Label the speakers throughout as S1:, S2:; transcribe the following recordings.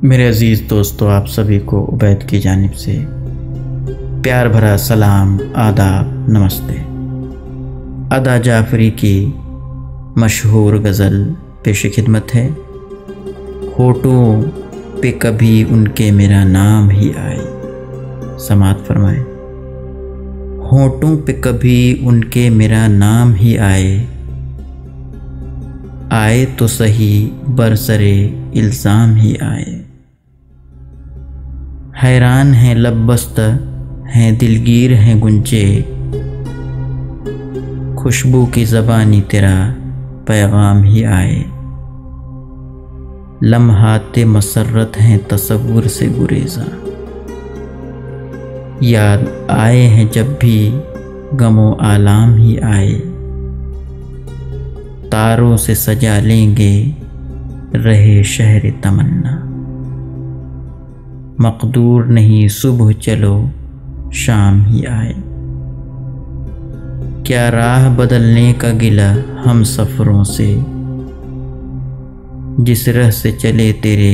S1: मेरे अज़ीज़ दोस्तों, आप सभी को उबैद की जानिब से प्यार भरा सलाम, आदाब, नमस्ते। अदा जाफ़री की मशहूर गज़ल पेश खिदमत है। होठों पे कभी उनके मेरा नाम ही आए, समात फरमाए। होठों पे कभी उनके मेरा नाम ही आए तो सही बरसरे इल्ज़ाम ही आए। हैरान हैं लबबस्त हैं दिलगीर हैं गुंजे, खुशबू की ज़बानी तेरा पैगाम ही आए। लम्हाते मसर्रत हैं तसव्वुर से गुरेज़ा, याद आए हैं जब भी गमो आलाम ही आए। तारों से सजा लेंगे रहे शहर तमन्ना, मक़दूर नहीं सुबह चलो शाम ही आए। क्या राह बदलने का गिला हम सफ़रों से, जिस राह से चले तेरे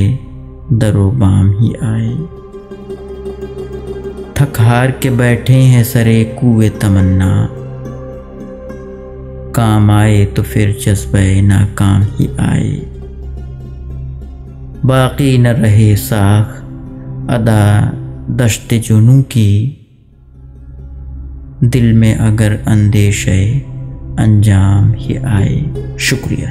S1: दरो बाम ही आए। थक हार के बैठे हैं सरे कुए तमन्ना, काम आए तो फिर जज्बे नाकाम ही आए। बाकी न रहे साख अदा दश्ते जुनू की, दिल में अगर अंदेशे अंजाम ही आए। शुक्रिया।